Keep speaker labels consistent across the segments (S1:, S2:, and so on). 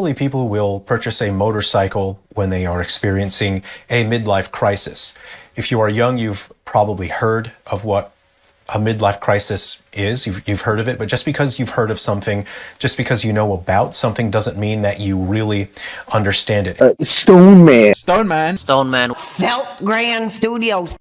S1: Generally, people will purchase a motorcycle when they are experiencing a midlife crisis. If you are young, you've probably heard of what a midlife crisis is. You've heard of it, but just because you've heard of something, just because you know about something, doesn't mean that you really understand it.
S2: Stone Man.
S3: Sungrand Studios.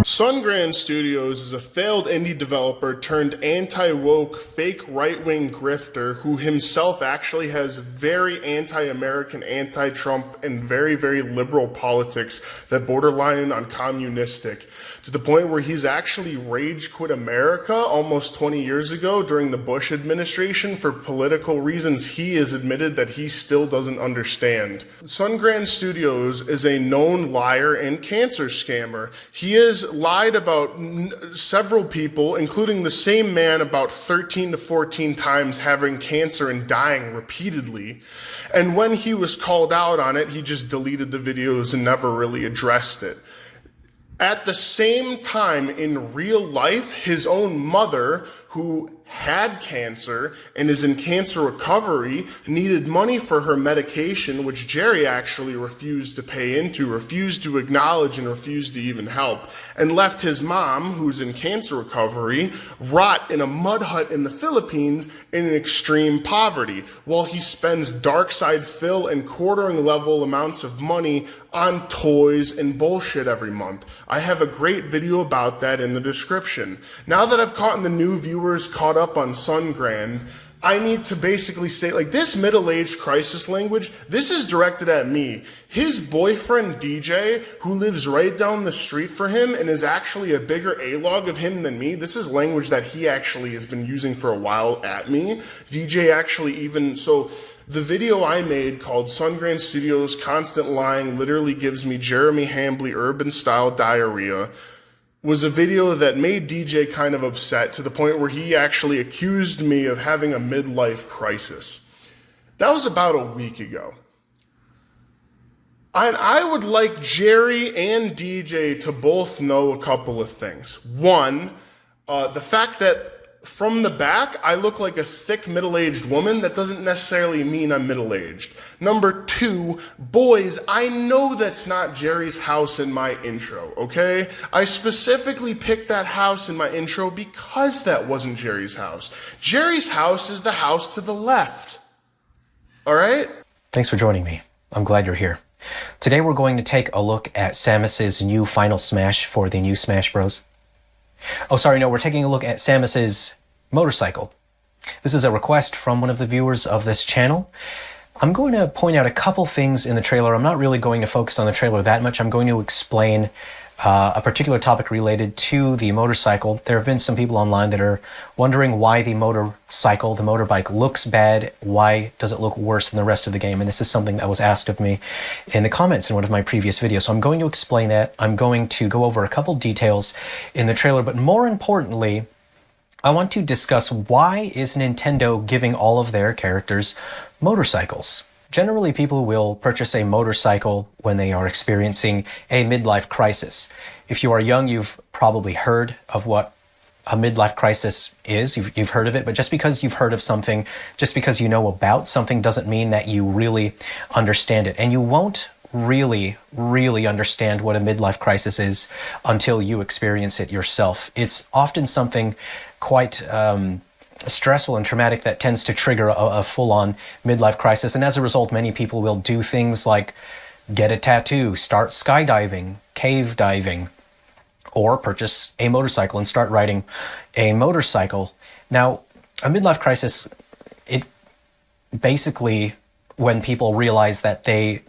S4: Sungrand Studios is a failed indie developer turned anti-woke fake right-wing grifter who himself actually has very anti-American, anti-Trump, and very, very liberal politics that borderline on communistic, to the point where he's actually rage quit America almost 20 years ago during the Bush administration for political reasons he has admitted that he still doesn't understand. Sungrand Studios is a known liar and cancer scammer. He has lied about several people, including the same man, about 13 to 14 times having cancer and dying repeatedly. And when he was called out on it, he just deleted the videos and never really addressed it. At the same time, in real life, his own mother, who had cancer and is in cancer recovery, needed money for her medication, which Jerry actually refused to pay into, refused to acknowledge, and refused to even help, and left his mom, who's in cancer recovery, rot in a mud hut in the Philippines in extreme poverty, while he spends dark side fill and quartering level amounts of money on toys and bullshit every month. I have a great video about that in the description. Now that I've gotten the new viewers caught up on Sungrand, I need to basically say, like, this middle-aged crisis language, this is directed at me. His boyfriend, DJ, who lives right down the street for him and is actually a bigger A-log of him than me, this is language that he actually has been using for a while at me. DJ actually even, so the video I made called Sungrand Studios Constant Lying literally gives me Jeremy Hambley urban-style diarrhea, was a video that made DJ kind of upset to the point where he actually accused me of having a midlife crisis. That was about a week ago. And I would like Jerry and DJ to both know a couple of things. One, the fact that from the back, I look like a thick middle-aged woman. That doesn't necessarily mean I'm middle-aged. Number two, boys, I know that's not Jerry's house in my intro, okay? I specifically picked that house in my intro because that wasn't Jerry's house. Jerry's house is the house to the left. All right?
S1: Thanks for joining me. I'm glad you're here. Today we're going to take a look at Samus's new final smash for the new Smash Bros. Oh, sorry, no, we're taking a look at Samus's motorcycle. This is a request from one of the viewers of this channel. I'm going to point out a couple things in the trailer. I'm not really going to focus on the trailer that much. I'm going to explain a particular topic related to the motorcycle. There have been some people online that are wondering why the motorcycle, the motorbike, looks bad. Why does it look worse than the rest of the game? And this is something that was asked of me in the comments in one of my previous videos. So I'm going to explain that. I'm going to go over a couple details in the trailer, but more importantly, I want to discuss why is Nintendo giving all of their characters motorcycles. Generally, people will purchase a motorcycle when they are experiencing a midlife crisis. If you are young, you've probably heard of what a midlife crisis is. You've heard of it, but just because you've heard of something, just because you know about something, doesn't mean that you really understand it. And you won't really understand what a midlife crisis is until you experience it yourself. It's often something quite stressful and traumatic that tends to trigger a full-on midlife crisis, and as a result, many people will do things like get a tattoo, start skydiving, cave diving, or purchase a motorcycle and start riding a motorcycle. Now, a midlife crisis, it basically, when people realize that they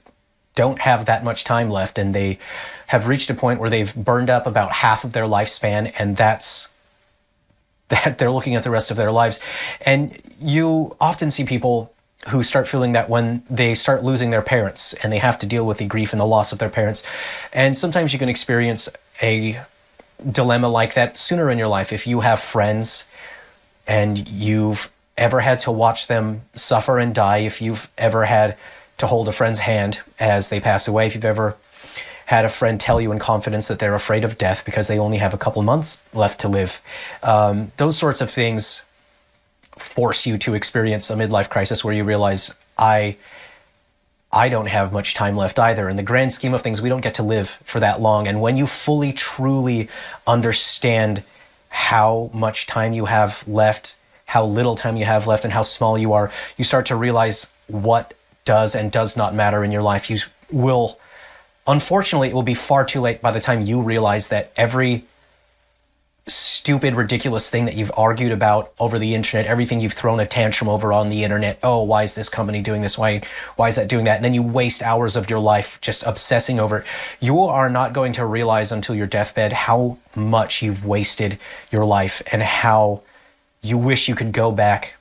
S1: don't have that much time left and they have reached a point where they've burned up about half of their lifespan, and that they're looking at the rest of their lives. And you often see people who start feeling that when they start losing their parents and they have to deal with the grief and the loss of their parents. And sometimes you can experience a dilemma like that sooner in your life. If you have friends and you've ever had to watch them suffer and die, if you've ever had to hold a friend's hand as they pass away, if you've ever had a friend tell you in confidence that they're afraid of death because they only have a couple months left to live. Those sorts of things force you to experience a midlife crisis where you realize, I don't have much time left either. In the grand scheme of things, we don't get to live for that long. And when you fully, truly understand how much time you have left, how little time you have left, and how small you are, you start to realize what does and does not matter in your life. You will, unfortunately, it will be far too late by the time you realize that every stupid, ridiculous thing that you've argued about over the internet, everything you've thrown a tantrum over on the internet, oh, why is this company doing this? Why is that doing that? And then you waste hours of your life just obsessing over it. You are not going to realize until your deathbed how much you've wasted your life and how you wish you could go back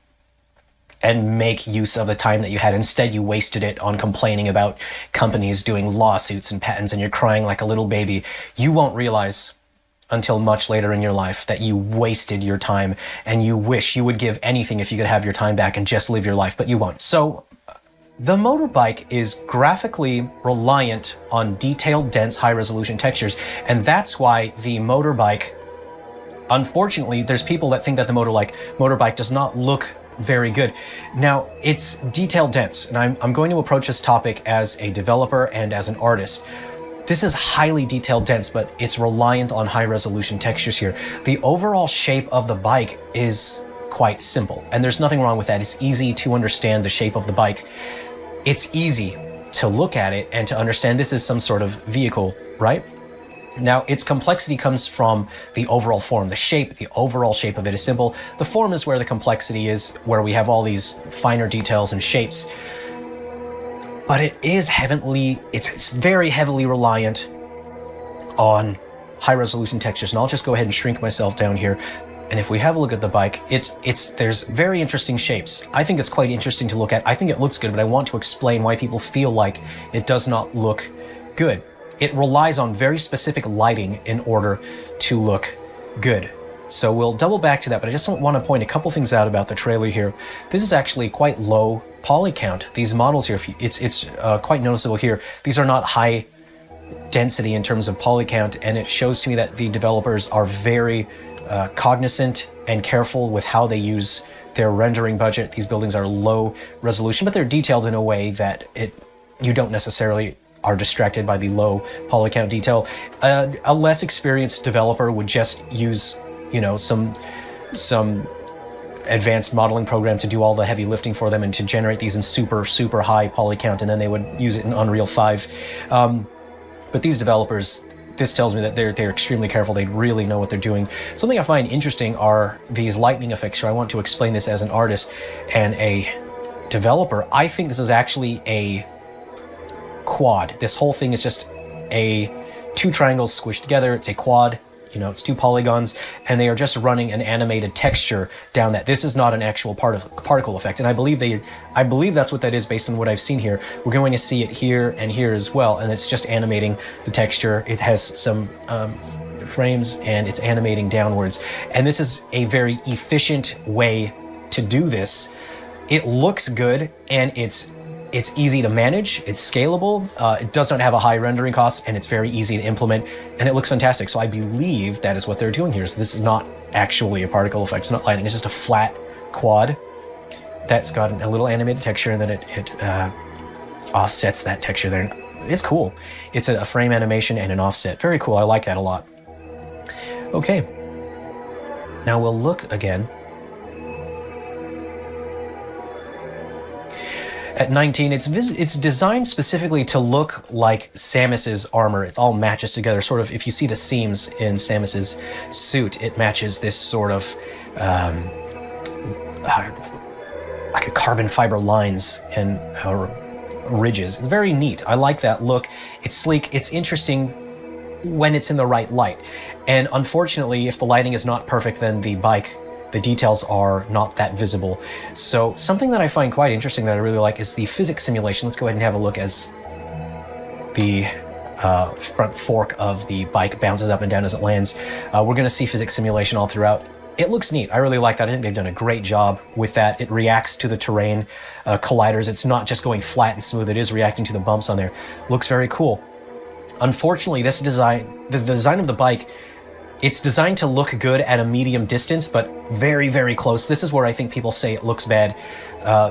S1: and make use of the time that you had. Instead, you wasted it on complaining about companies doing lawsuits and patents, and you're crying like a little baby. You won't realize until much later in your life that you wasted your time, and you wish you would give anything if you could have your time back and just live your life, but you won't. So the motorbike is graphically reliant on detailed, dense, high-resolution textures, and that's why the motorbike, unfortunately, there's people that think that the motorbike does not look very good. Now, it's detail dense, and I'm going to approach this topic as a developer and as an artist. This is highly detailed dense, but it's reliant on high resolution textures here. The overall shape of the bike is quite simple, and there's nothing wrong with that. It's easy to understand the shape of the bike. It's easy to look at it and to understand this is some sort of vehicle, right? Now, its complexity comes from the overall form. The shape, the overall shape of it is simple. The form is where the complexity is, where we have all these finer details and shapes. But it's very heavily reliant on high resolution textures. And I'll just go ahead and shrink myself down here. And if we have a look at the bike, there's very interesting shapes. I think it's quite interesting to look at. I think it looks good, but I want to explain why people feel like it does not look good. It relies on very specific lighting in order to look good. So we'll double back to that, but I just want to point a couple things out about the trailer here. This is actually quite low poly count. These models here, it's quite noticeable here. These are not high density in terms of poly count, and it shows to me that the developers are very cognizant and careful with how they use their rendering budget. These buildings are low resolution, but they're detailed in a way that you don't necessarily are distracted by the low poly count detail. A less experienced developer would just use some advanced modeling program to do all the heavy lifting for them and to generate these in super high poly count, and then they would use it in Unreal 5. But these developers, this tells me that they're extremely careful. They really know what they're doing. Something I find interesting are these lightning effects. So I want to explain this as an artist and a developer. I think this is actually a quad. This whole thing is just two triangles squished together. It's a quad. It's two polygons, and they are just running an animated texture down that. This is not an actual particle effect, and I believe that's what that is based on what I've seen here. We're going to see it here and here as well, and it's just animating the texture. It has some frames, and it's animating downwards, and this is a very efficient way to do this. It looks good, and it's easy to manage, it's scalable, it does not have a high rendering cost, and it's very easy to implement, and it looks fantastic. So I believe that is what they're doing here. So this is not actually a particle effect, it's not lighting, it's just a flat quad that's got a little animated texture, and then it offsets that texture there. It's cool. It's a frame animation and an offset. Very cool, I like that a lot. Okay, now we'll look again at 19, it's designed specifically to look like Samus's armor. It all matches together, sort of. If you see the seams in Samus's suit, it matches this sort of like a carbon fiber lines and ridges. Very neat. I like that look. It's sleek. It's interesting when it's in the right light. And unfortunately, if the lighting is not perfect, then the details are not that visible. So something that I find quite interesting that I really like is the physics simulation. Let's go ahead and have a look as the front fork of the bike bounces up and down as it lands. We're going to see physics simulation all throughout. It looks neat. I really like that. I think they've done a great job with that. It reacts to the terrain, colliders. It's not just going flat and smooth. It is reacting to the bumps on there. Looks very cool. Unfortunately, the design of the bike, it's designed to look good at a medium distance, but very, very close. This is where I think people say it looks bad,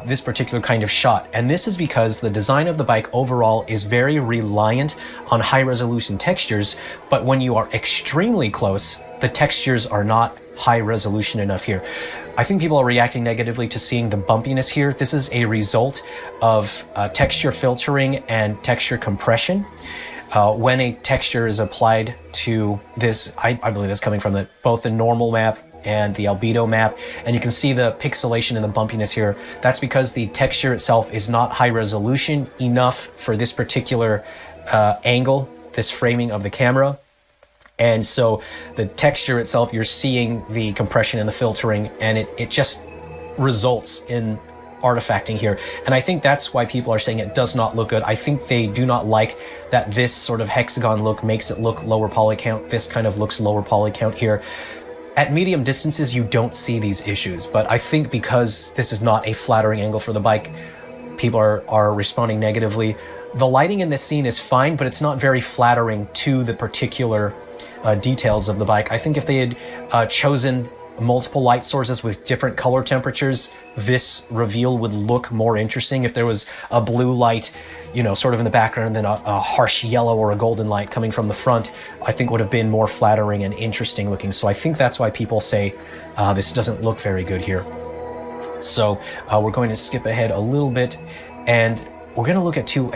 S1: this particular kind of shot. And this is because the design of the bike overall is very reliant on high resolution textures, but when you are extremely close, the textures are not high resolution enough here. I think people are reacting negatively to seeing the bumpiness here. This is a result of texture filtering and texture compression. When a texture is applied to this, I believe that's coming from both the normal map and the albedo map, and you can see the pixelation and the bumpiness here. That's because the texture itself is not high resolution enough for this particular angle, this framing of the camera. And so the texture itself, you're seeing the compression and the filtering, and it just results in artifacting here. And I think that's why people are saying it does not look good. I think they do not like that this sort of hexagon look makes it look lower poly count. This kind of looks lower poly count here. At medium distances, you don't see these issues, but I think because this is not a flattering angle for the bike, people are responding negatively. The lighting in this scene is fine, but it's not very flattering to the particular details of the bike. I think if they had chosen multiple light sources with different color temperatures, this reveal would look more interesting. If there was a blue light, you know, sort of in the background, and then a harsh yellow or a golden light coming from the front, I think would have been more flattering and interesting looking. So I think that's why people say this doesn't look very good here. So we're going to skip ahead a little bit, and we're going to look at two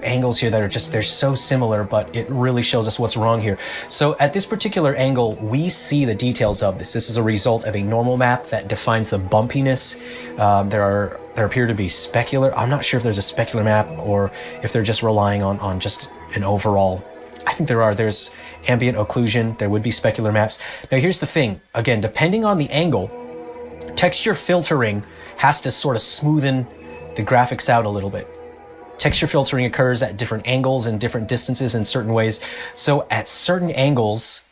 S1: angles here that are just, they're so similar, but it really shows us what's wrong here. So at this particular angle, we see the details of this. This is a result of a normal map that defines the bumpiness. There appear to be specular. I'm not sure if there's a specular map or if they're just relying on just an overall. I think there's ambient occlusion. There would be specular maps. Now here's the thing. Again, depending on the angle, texture filtering has to sort of smoothen the graphics out a little bit. Texture filtering occurs at different angles and different distances in certain ways. So at certain angles,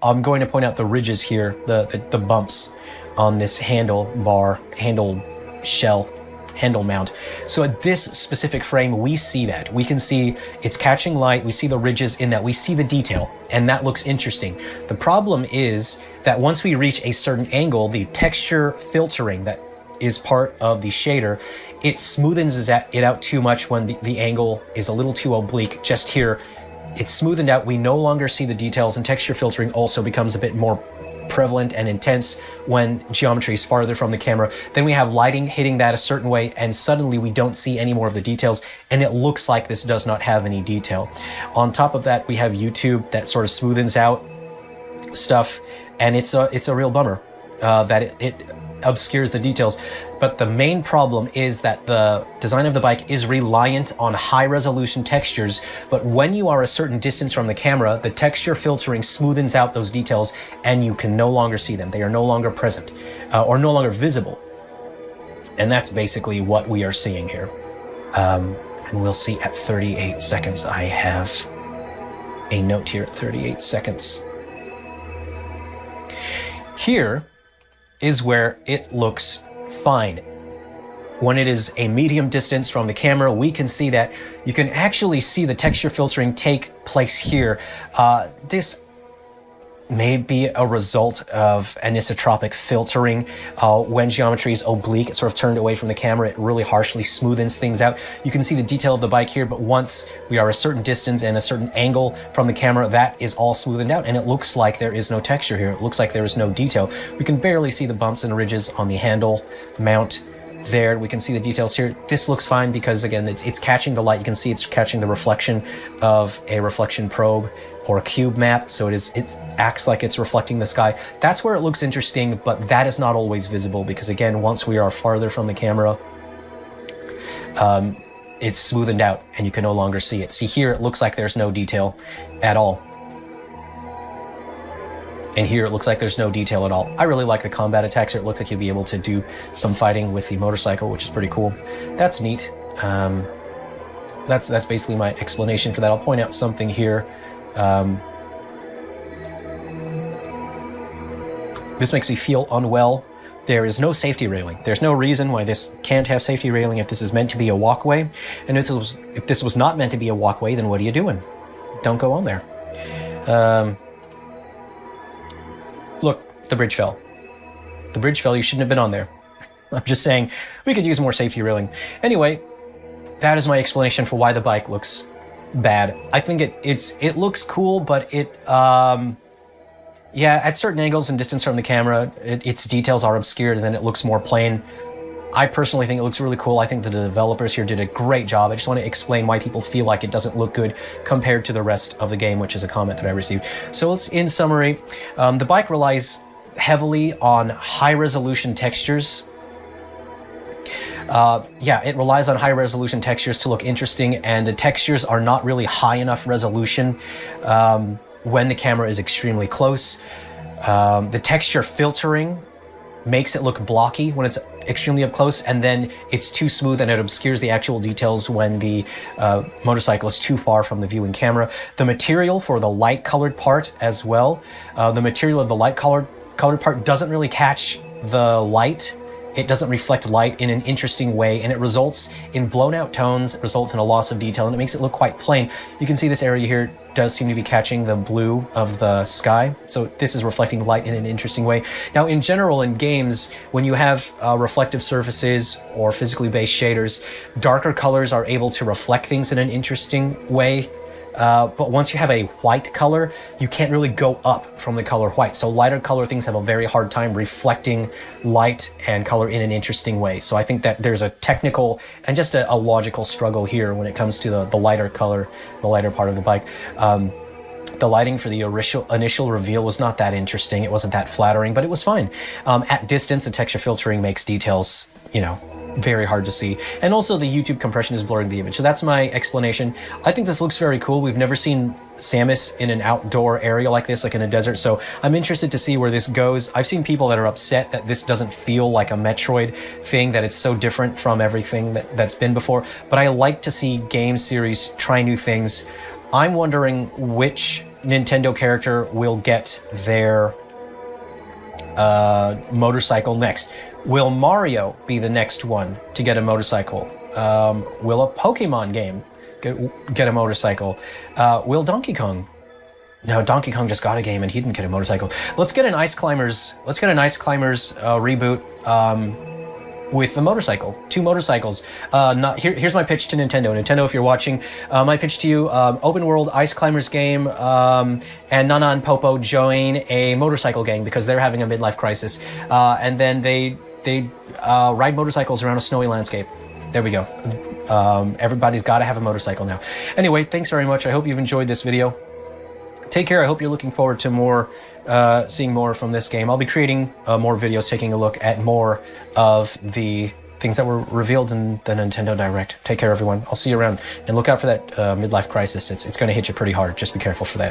S1: I'm going to point out the ridges here, the bumps on this handle mount. So at this specific frame, we see that. We can see it's catching light, we see the ridges in that, we see the detail, and that looks interesting. The problem is that once we reach a certain angle, the texture filtering that is part of the shader, it smoothens it out too much when the angle is a little too oblique. Just here, it's smoothened out. We no longer see the details, and texture filtering also becomes a bit more prevalent and intense when geometry is farther from the camera. Then we have lighting hitting that a certain way, and suddenly we don't see any more of the details, and it looks like this does not have any detail. On top of that, we have YouTube that sort of smoothens out stuff, and it's a real bummer that it obscures the details. But the main problem is that the design of the bike is reliant on high resolution textures, but when you are a certain distance from the camera, the texture filtering smoothens out those details and you can no longer see them. They are no longer present or no longer visible. And that's basically what we are seeing here. And we'll see at 38 seconds. I have a note here at 38 seconds. Here is where it looks fine. When it is a medium distance from the camera, we can see that. You can actually see the texture filtering take place here. This may be a result of anisotropic filtering. When geometry is oblique, it's sort of turned away from the camera, it really harshly smoothens things out. You can see the detail of the bike here, but once we are a certain distance and a certain angle from the camera, that is all smoothened out, and it looks like there is no texture here. It looks like there is no detail. We can barely see the bumps and ridges on the handle mount there. We can see the details here. This looks fine because, again, it's catching the light. You can see it's catching the reflection of a reflection probe or a cube map, so it acts like it's reflecting the sky. That's where it looks interesting, but that is not always visible because, again, once we are farther from the camera, it's smoothened out and you can no longer see it. See here, it looks like there's no detail at all. And here it looks like there's no detail at all. I really like the combat attacks here. It looks like you'll be able to do some fighting with the motorcycle, which is pretty cool. That's neat. That's basically my explanation for that. I'll point out something here. This makes me feel unwell There is no safety railing. There's no reason why this can't have safety railing if this is meant to be a walkway. And if this was not meant to be a walkway, then what are you doing? Don't go on there. Look, the bridge fell. The bridge fell, you shouldn't have been on there. I'm just saying, we could use more safety railing. Anyway, that is my explanation for why the bike looks bad. I think it looks cool, but yeah, at certain angles and distance from the camera, its details are obscured and then it looks more plain. I personally think it looks really cool. I think the developers here did a great job. I just want to explain why people feel like it doesn't look good compared to the rest of the game, which is a comment that I received. So in summary, the bike relies heavily on high-resolution textures. Yeah, it relies on high-resolution textures to look interesting, and the textures are not really high enough resolution when the camera is extremely close. The texture filtering makes it look blocky when it's extremely up close, and then it's too smooth and it obscures the actual details when the motorcycle is too far from the viewing camera. The material for the light-colored part as well, the material of the light-colored part doesn't really catch the light. It doesn't reflect light in an interesting way, and it results in blown out tones, it results in a loss of detail, and it makes it look quite plain. You can see this area here does seem to be catching the blue of the sky, so this is reflecting light in an interesting way. Now, in general, in games, when you have reflective surfaces or physically based shaders, darker colors are able to reflect things in an interesting way. But once you have a white color, you can't really go up from the color white. So lighter color things have a very hard time reflecting light and color in an interesting way. So I think that there's a technical and just a logical struggle here when it comes to the lighter color, the lighter part of the bike. The lighting for the initial reveal was not that interesting. It wasn't that flattering, but it was fine. At distance, the texture filtering makes details, you know, very hard to see, and also the YouTube compression is blurring the image. So that's my explanation. I think this looks very cool. We've never seen Samus in an outdoor area like this, like in a desert, so I'm interested to see where this goes. I've seen people that are upset that this doesn't feel like a Metroid thing, that it's so different from everything that's been before, but I like to see game series try new things. I'm wondering which Nintendo character will get their motorcycle next. Will Mario be the next one to get a motorcycle? Will a Pokemon game get a motorcycle? Will Donkey Kong? No, Donkey Kong just got a game and he didn't get a motorcycle. Let's get an Ice Climbers reboot with a motorcycle, 2 motorcycles. Here's my pitch to Nintendo. Nintendo, if you're watching, my pitch to you: open world Ice Climbers game, and Nana and Popo join a motorcycle gang because they're having a midlife crisis, and then they ride motorcycles around a snowy landscape. There we go. Everybody's got to have a motorcycle now. Anyway, thanks very much. I hope you've enjoyed this video. Take care. I hope you're looking forward to seeing more from this game. I'll be creating more videos taking a look at more of the things that were revealed in the Nintendo Direct. Take care, everyone. I'll see you around, and look out for that midlife crisis. It's going to hit you pretty hard. Just be careful for that.